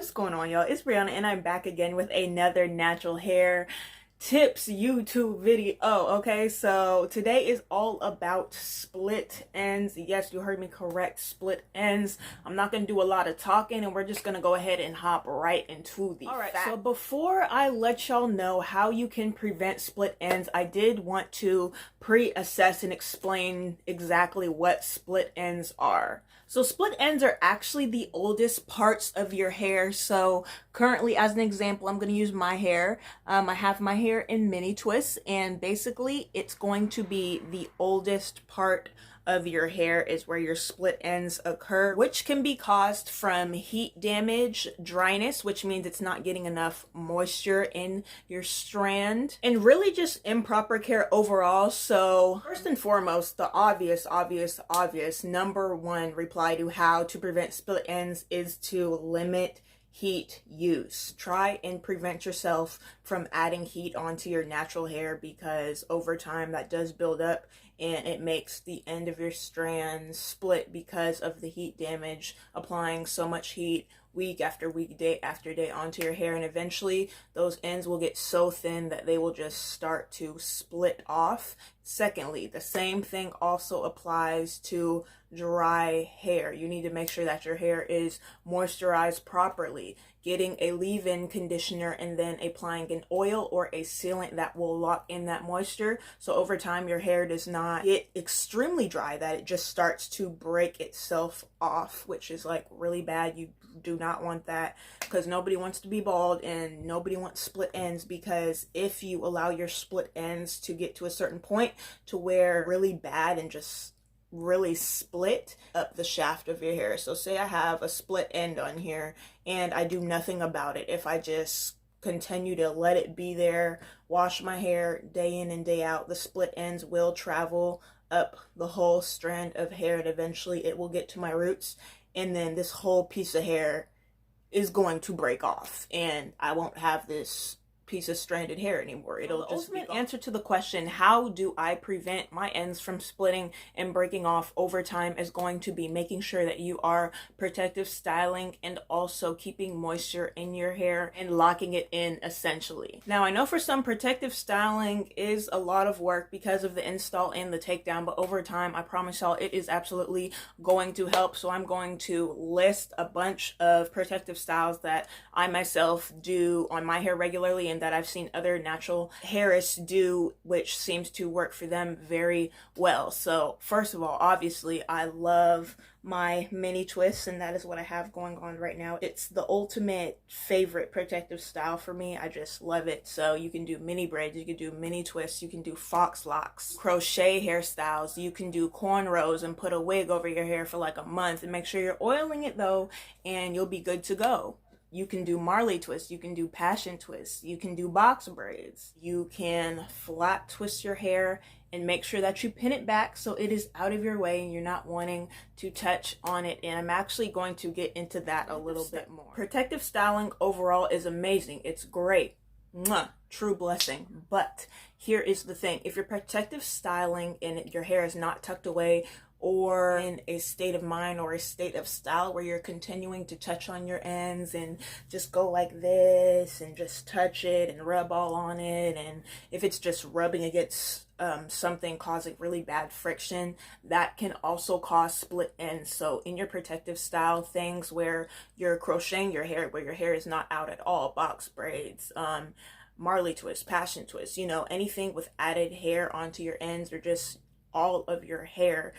What's going on, y'all? It's Bre'Aunna and I'm back again with another natural hair tips YouTube video. Okay, so today is all about split ends. Yes, you heard me correct, split ends. I'm not going to do a lot of talking and we're just going to go ahead and hop right into the facts. So before I let y'all know how you can prevent split ends, I did want to pre-assess and explain exactly what split ends are. So split ends are actually the oldest parts of your hair. So currently, as an example, I'm going to use my hair. I have my hair in mini twists, and basically it's going to be the oldest part of your hair is where your split ends occur, which can be caused from heat damage, dryness, which means it's not getting enough moisture in your strand, and really just improper care overall. So first and foremost, the obvious number one reply to how to prevent split ends is to limit heat use. Try and prevent yourself from adding heat onto your natural hair, because over time that does build up and it makes the end of your strand split because of the heat damage, applying so much heat week after week, day after day onto your hair, and eventually those ends will get so thin that they will just start to split off. Secondly, the same thing also applies to dry hair. You need to make sure that your hair is moisturized properly, getting a leave-in conditioner and then applying an oil or a sealant that will lock in that moisture, so over time your hair does not get extremely dry, that it just starts to break itself off, which is like really bad. You do not want that, because nobody wants to be bald and nobody wants split ends, because if you allow your split ends to get to a certain point to where really bad and just really split up the shaft of your hair. So say I have a split end on here and I do nothing about it. If I just continue to let it be there, wash my hair day in and day out, the split ends will travel up the whole strand of hair and eventually it will get to my roots, and then this whole piece of hair is going to break off and I won't have this piece of stranded hair anymore. It'll just be gone. Answer to the question, how do I prevent my ends from splitting and breaking off over time, is going to be making sure that you are protective styling and also keeping moisture in your hair and locking it in essentially. Now I know for some, protective styling is a lot of work because of the install and the takedown, but over time I promise y'all it is absolutely going to help. So I'm going to list a bunch of protective styles that I myself do on my hair regularly and that I've seen other natural hairists do, which seems to work for them very well. So first of all, obviously I love my mini twists, and that is what I have going on right now. It's the ultimate favorite protective style for me. I just love it. So you can do mini braids, you can do mini twists, you can do fox locks, crochet hairstyles, you can do cornrows and put a wig over your hair for like a month, and make sure you're oiling it though, and you'll be good to go. You can do Marley twists, you can do passion twists, you can do box braids, you can flat twist your hair and make sure that you pin it back so it is out of your way and you're not wanting to touch on it. And I'm actually going to get into that a little bit more. Protective styling overall is amazing. It's great. Mwah, true blessing. But here is the thing. If you're protective styling and your hair is not tucked away, or in a state of mind or a state of style where you're continuing to touch on your ends and just go like this and just touch it and rub all on it, and if it's just rubbing against something causing really bad friction, that can also cause split ends. So in your protective style things where you're crocheting your hair, where your hair is not out at all, box braids, Marley twists, passion twists, you know, anything with added hair onto your ends or just all of your hair,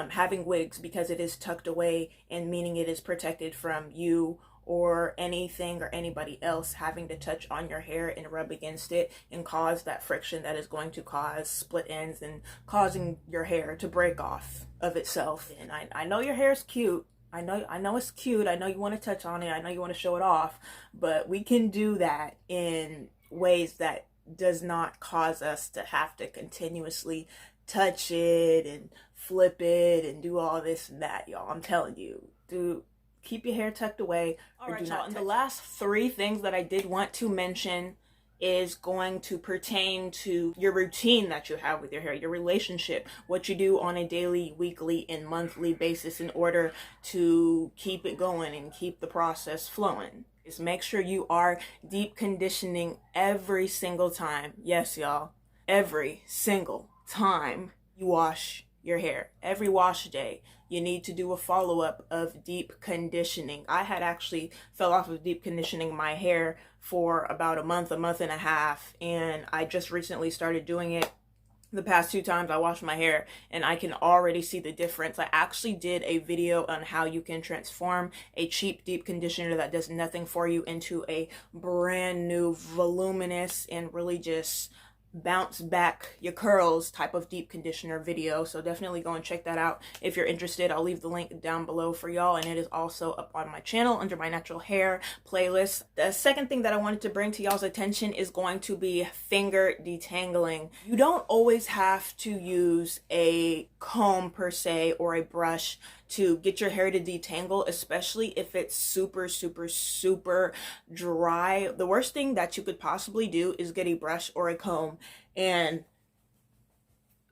having wigs because it is tucked away and meaning it is protected from you or anything or anybody else having to touch on your hair and rub against it and cause that friction that is going to cause split ends and causing your hair to break off of itself. And I know your hair is cute. I know it's cute. I know you want to touch on it. I know you want to show it off, but we can do that in ways that does not cause us to have to continuously touch it and flip it and do all this and that, y'all. I'm telling you, dude, keep your hair tucked away. All right, y'all. And the last three things that I did want to mention is going to pertain to your routine that you have with your hair, your relationship, what you do on a daily, weekly, and monthly basis in order to keep it going and keep the process flowing. is make sure you are deep conditioning every single time. Yes, y'all. Every single time you wash your hair. Every wash day, you need to do a follow-up of deep conditioning. I had actually fell off of deep conditioning my hair for about a month and a half, and I just recently started doing it the past 2 times I washed my hair, and I can already see the difference. I actually did a video on how you can transform a cheap deep conditioner that does nothing for you into a brand new voluminous and really just bounce back your curls type of deep conditioner video. So definitely go and check that out if you're interested. I'll leave the link down below for y'all, and it is also up on my channel under my natural hair playlist. The second thing that I wanted to bring to y'all's attention is going to be finger detangling. You don't always have to use a comb per se or a brush to get your hair to detangle, especially if it's super dry. The worst thing that you could possibly do is get a brush or a comb and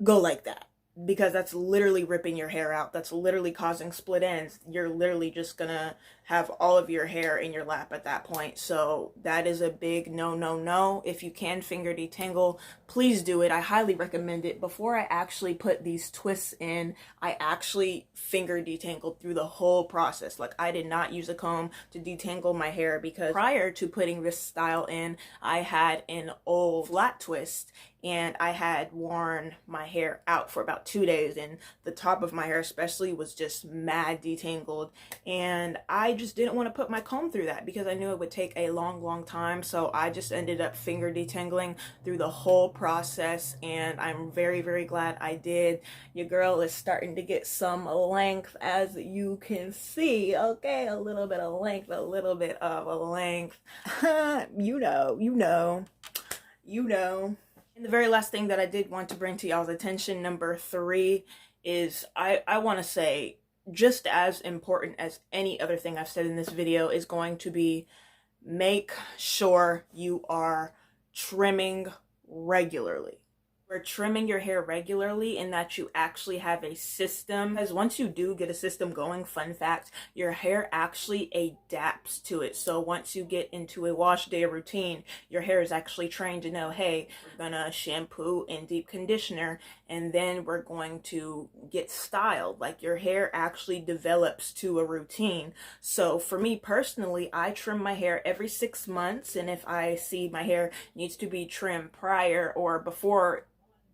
go like that, because that's literally ripping your hair out. That's literally causing split ends. You're literally just gonna have all of your hair in your lap at that point. So that is a big no. If you can finger detangle, please do it. I highly recommend it. Before I actually put these twists in, I actually finger detangled through the whole process. Like, I did not use a comb to detangle my hair, because prior to putting this style in, I had an old flat twist, and I had worn my hair out for about 2 days, and the top of my hair especially was just mad detangled, and I just didn't want to put my comb through that because I knew it would take a long time. So I just ended up finger detangling through the whole process, and I'm very glad I did. Your girl is starting to get some length, as you can see. Okay, a little bit of length, a little bit of a length. you know. And the very last thing that I did want to bring to y'all's attention, number 3, is I want to say, just as important as any other thing I've said in this video, is going to be make sure you are trimming regularly. We're trimming your hair regularly, and that you actually have a system, because once you do get a system going, fun fact, your hair actually adapts to it. So once you get into a wash day routine, your hair is actually trained to know, hey, we're gonna shampoo and deep conditioner, and then we're going to get styled. Like, your hair actually develops to a routine. So for me personally, I trim my hair every 6 months, and if I see my hair needs to be trimmed prior or before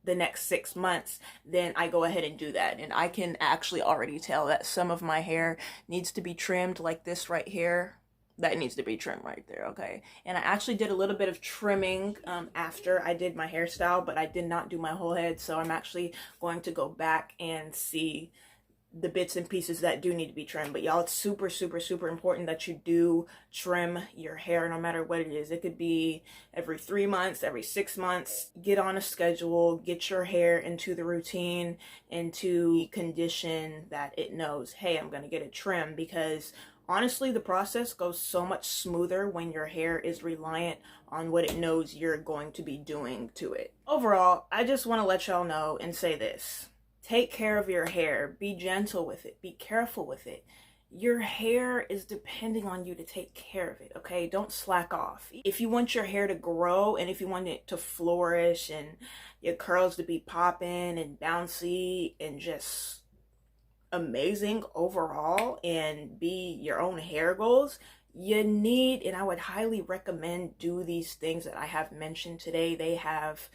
the next 6 months, then I go ahead and do that. And I can actually already tell that some of my hair needs to be trimmed, like this right here. That needs to be trimmed right there, okay? And I actually did a little bit of trimming after I did my hairstyle, but I did not do my whole head, so I'm actually going to go back and see the bits and pieces that do need to be trimmed. But y'all, it's super important that you do trim your hair, no matter what it is. It could be every 3 months, every 6 months. Get on a schedule, get your hair into the routine, into the condition that it knows, hey, I'm gonna get a trim. Because honestly, the process goes so much smoother when your hair is reliant on what it knows you're going to be doing to it. Overall, I just want to let y'all know and say this: take care of your hair. Be gentle with it. Be careful with it. Your hair is depending on you to take care of it, okay? Don't slack off. If you want your hair to grow, and if you want it to flourish, and your curls to be popping and bouncy and just amazing overall, and be your own hair goals, you need, and I would highly recommend, do these things that I have mentioned today. They have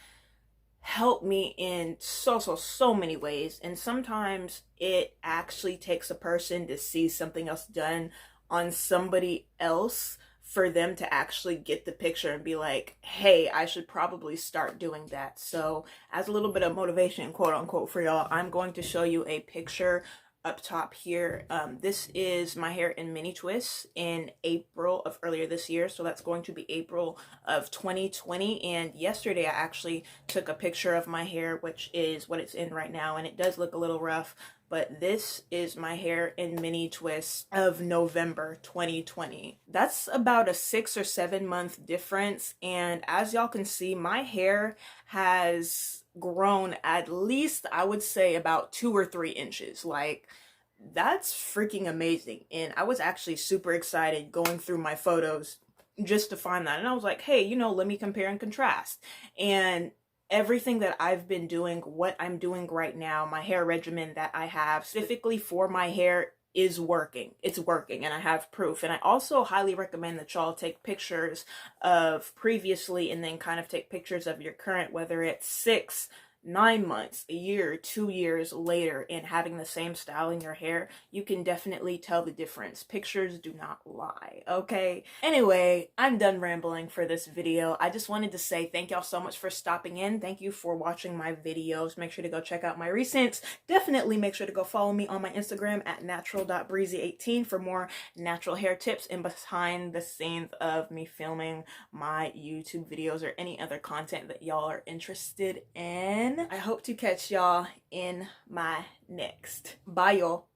help me in so many ways, and sometimes it actually takes a person to see something else done on somebody else for them to actually get the picture and be like, hey, I should probably start doing that. So as a little bit of motivation, quote unquote, for y'all, I'm going to show you a picture up top here. This is my hair in mini twists in April of earlier this year, so that's going to be April of 2020. And yesterday I actually took a picture of my hair, which is what it's in right now, and it does look a little rough, but this is my hair in mini twists of November 2020. That's about a 6 or 7 month difference, and as y'all can see, my hair has grown at least, I would say, about 2 or 3 inches. Like, that's freaking amazing. And I was actually super excited going through my photos just to find that. And I was like, hey, you know, let me compare and contrast. And everything that I've been doing, what I'm doing right now, my hair regimen that I have specifically for my hair is working. It's working, and I have proof. And I also highly recommend that y'all take pictures of previously and then kind of take pictures of your current, whether it's 6, 9 months, a year, 2 years later, and having the same style in your hair. You can definitely tell the difference. Pictures do not lie, okay? Anyway, I'm done rambling for this video. I just wanted to say thank y'all so much for stopping in. Thank you for watching my videos. Make sure to go check out my recents. Definitely make sure to go follow me on my Instagram at natural.breezy18 for more natural hair tips and behind the scenes of me filming my YouTube videos or any other content that y'all are interested in. I hope to catch y'all in my next. Bye, y'all.